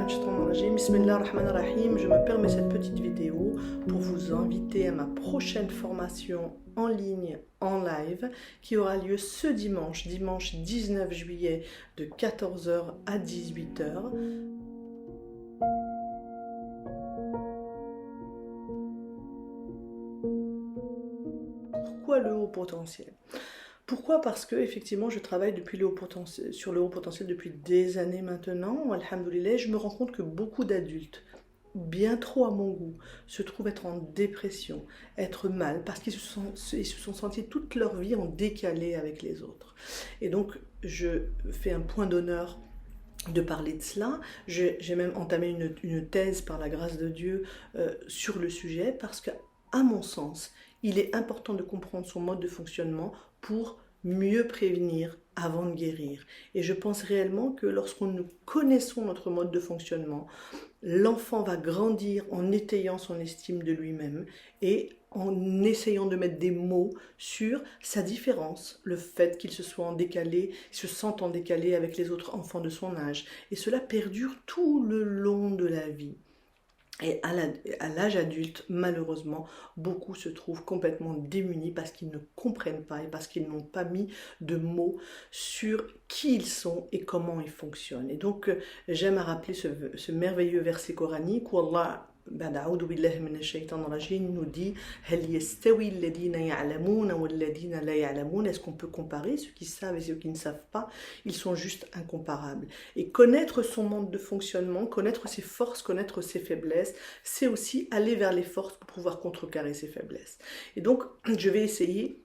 Bismillah ar-Rahman ar-Rahim. Je me permets cette petite vidéo pour vous inviter à ma prochaine formation en ligne, en live, qui aura lieu ce dimanche 19 juillet, de 14 h à 18 h. Pourquoi le haut potentiel ? Pourquoi ? Parce que effectivement, je travaille sur le haut potentiel depuis des années maintenant. Alhamdoulilah, je me rends compte que beaucoup d'adultes, bien trop à mon goût, se trouvent être en dépression, être mal, parce qu'ils se sont sentis toute leur vie en décalé avec les autres. Et donc, je fais un point d'honneur de parler de cela. J'ai même entamé une thèse, par la grâce de Dieu, sur le sujet, parce que, à mon sens, il est important de comprendre son mode de fonctionnement pour mieux prévenir avant de guérir. Et je pense réellement que lorsqu'on nous connaissons notre mode de fonctionnement, l'enfant va grandir en étayant son estime de lui-même et en essayant de mettre des mots sur sa différence, le fait qu'il se sente en décalé avec les autres enfants de son âge. Et cela perdure tout le long de la vie. Et à l'âge adulte, malheureusement, beaucoup se trouvent complètement démunis parce qu'ils ne comprennent pas et parce qu'ils n'ont pas mis de mots sur qui ils sont et comment ils fonctionnent. Et donc, j'aime à rappeler ce merveilleux verset coranique où Allah nous dit est-ce qu'on peut comparer ceux qui savent et ceux qui ne savent pas? Ils sont juste incomparables. Et connaître son mode de fonctionnement, connaître ses forces, connaître ses faiblesses, c'est aussi aller vers les forces pour pouvoir contrecarrer ses faiblesses. Et donc, je vais essayer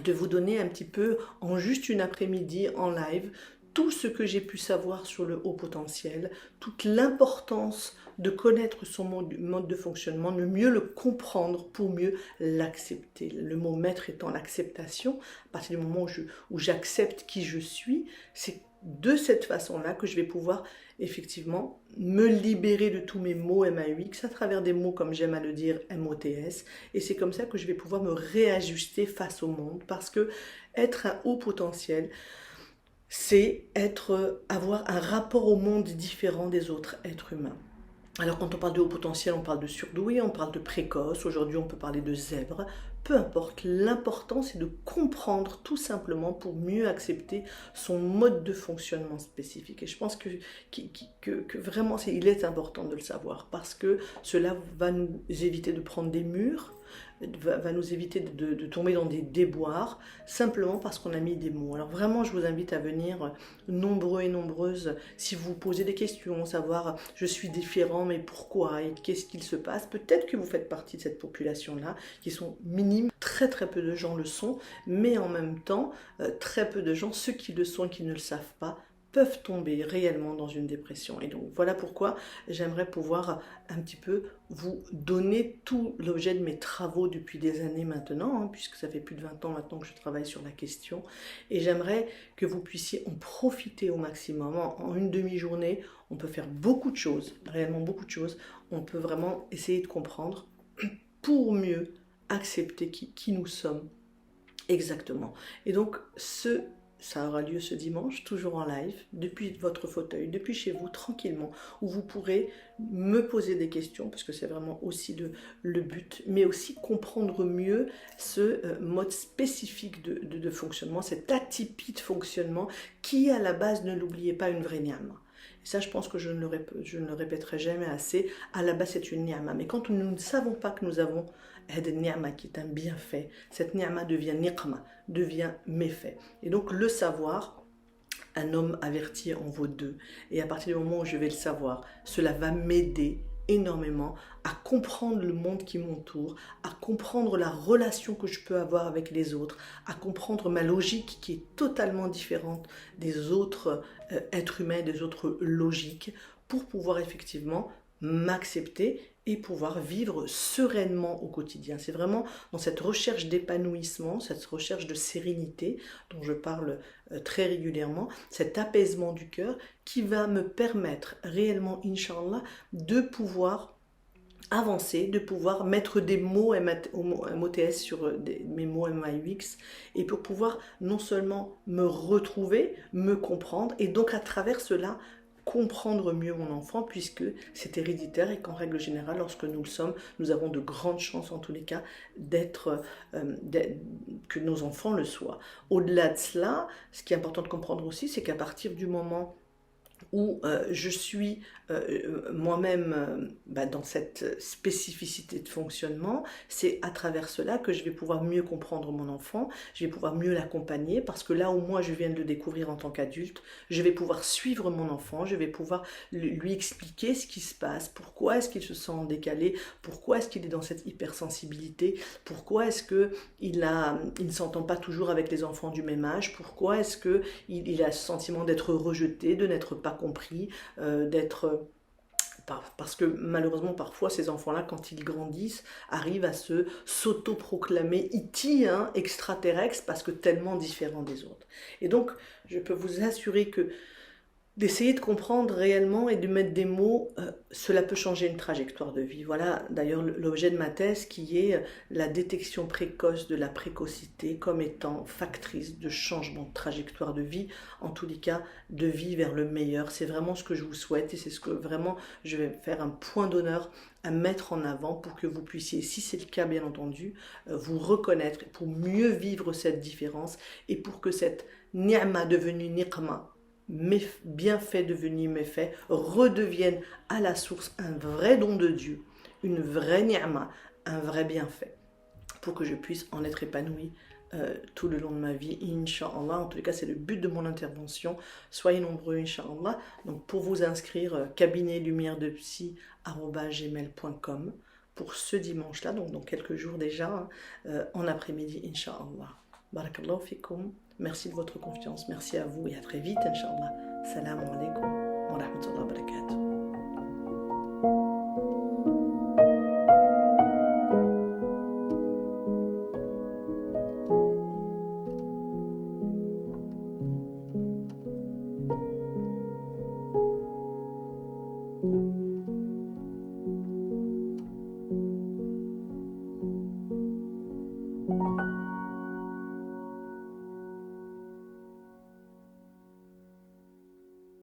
de vous donner un petit peu, en juste une après-midi, en live, tout ce que j'ai pu savoir sur le haut potentiel, toute l'importance de connaître son mode de fonctionnement, de mieux le comprendre pour mieux l'accepter. Le mot maître étant l'acceptation. À partir du moment où j'accepte qui je suis, c'est de cette façon-là que je vais pouvoir effectivement me libérer de tous mes mots MAUX à travers des mots, comme j'aime à le dire, MOTS. Et c'est comme ça que je vais pouvoir me réajuster face au monde, parce que être un haut potentiel, c'est avoir un rapport au monde différent des autres êtres humains. Alors quand on parle de haut potentiel, on parle de surdoué, on parle de précoce, aujourd'hui on peut parler de zèbre, peu importe, l'important c'est de comprendre tout simplement pour mieux accepter son mode de fonctionnement spécifique. Et je pense que vraiment il est important de le savoir, parce que cela va nous éviter de prendre des murs, va nous éviter de tomber dans des déboires, simplement parce qu'on a mis des mots. Alors vraiment, je vous invite à venir nombreux et nombreuses, si vous vous posez des questions, savoir je suis différent, mais pourquoi et qu'est-ce qu'il se passe. Peut-être que vous faites partie de cette population-là, qui sont minimes, très très peu de gens le sont, mais en même temps, très peu de gens, ceux qui le sont et qui ne le savent pas, peuvent tomber réellement dans une dépression. Et donc voilà pourquoi j'aimerais pouvoir un petit peu vous donner tout l'objet de mes travaux depuis des années maintenant, puisque ça fait plus de 20 ans maintenant que je travaille sur la question, et j'aimerais que vous puissiez en profiter au maximum. En une demi-journée, on peut faire beaucoup de choses, réellement beaucoup de choses. On peut vraiment essayer de comprendre pour mieux accepter qui nous sommes exactement. Et donc ça aura lieu ce dimanche, toujours en live, depuis votre fauteuil, depuis chez vous, tranquillement, où vous pourrez me poser des questions, parce que c'est vraiment aussi le but, mais aussi comprendre mieux ce mode spécifique de fonctionnement, cette atypie de fonctionnement, qui à la base, ne l'oubliez pas, une vraie ni'ma. Et ça, je pense que je ne le répéterai jamais assez, à la base c'est une ni'ma. Mais quand nous ne savons pas que nous avons ni'ma qui est un bienfait, cette ni'ma devient niqma, devient méfait. Et donc le savoir, un homme averti en vaut deux. Et à partir du moment où je vais le savoir, cela va m'aider énormément à comprendre le monde qui m'entoure, à comprendre la relation que je peux avoir avec les autres, à comprendre ma logique qui est totalement différente des autres êtres humains, des autres logiques, pour pouvoir effectivement m'accepter et pouvoir vivre sereinement au quotidien. C'est vraiment dans cette recherche d'épanouissement, cette recherche de sérénité dont je parle très régulièrement, cet apaisement du cœur qui va me permettre réellement, Inch'Allah, de pouvoir avancer, de pouvoir mettre des mots MOTS sur mes mots MAUX, et pour pouvoir non seulement me retrouver, me comprendre, et donc à travers cela comprendre mieux mon enfant puisque c'est héréditaire et qu'en règle générale, lorsque nous le sommes, nous avons de grandes chances en tous les cas que nos enfants le soient. Au-delà de cela, ce qui est important de comprendre aussi, c'est qu'à partir du moment où je suis moi-même dans cette spécificité de fonctionnement, c'est à travers cela que je vais pouvoir mieux comprendre mon enfant, je vais pouvoir mieux l'accompagner, parce que là où moi je viens de le découvrir en tant qu'adulte, je vais pouvoir suivre mon enfant, je vais pouvoir lui expliquer ce qui se passe, pourquoi est-ce qu'il se sent décalé, pourquoi est-ce qu'il est dans cette hypersensibilité, pourquoi est-ce qu'il ne s'entend pas toujours avec les enfants du même âge, pourquoi est-ce qu'il a ce sentiment d'être rejeté, de n'être pas compris, parce que malheureusement parfois ces enfants-là, quand ils grandissent, arrivent à s'auto-proclamer E.T., extraterrestres, parce que tellement différents des autres. Et donc je peux vous assurer que d'essayer de comprendre réellement et de mettre des mots, cela peut changer une trajectoire de vie. Voilà d'ailleurs l'objet de ma thèse, qui est la détection précoce de la précocité comme étant factrice de changement de trajectoire de vie, en tous les cas de vie vers le meilleur. C'est vraiment ce que je vous souhaite et c'est ce que vraiment je vais faire un point d'honneur à mettre en avant pour que vous puissiez, si c'est le cas bien entendu, vous reconnaître pour mieux vivre cette différence et pour que cette ni'ma devenue niqma, bienfaits devenus méfaits, redeviennent à la source un vrai don de Dieu, une vraie ni'ma, un vrai bienfait, pour que je puisse en être épanoui tout le long de ma vie, Inch'Allah. En tout cas, c'est le but de mon intervention. Soyez nombreux, Inch'Allah. Donc, pour vous inscrire, cabinetlumière-de-psy@gmail.com pour ce dimanche-là, donc dans quelques jours déjà, en après-midi, Inch'Allah. Barakallahu fikum. Merci de votre confiance, merci à vous et à très vite, Inch'Allah. Salam alaikum wa rahmatullahi wa barakatuh.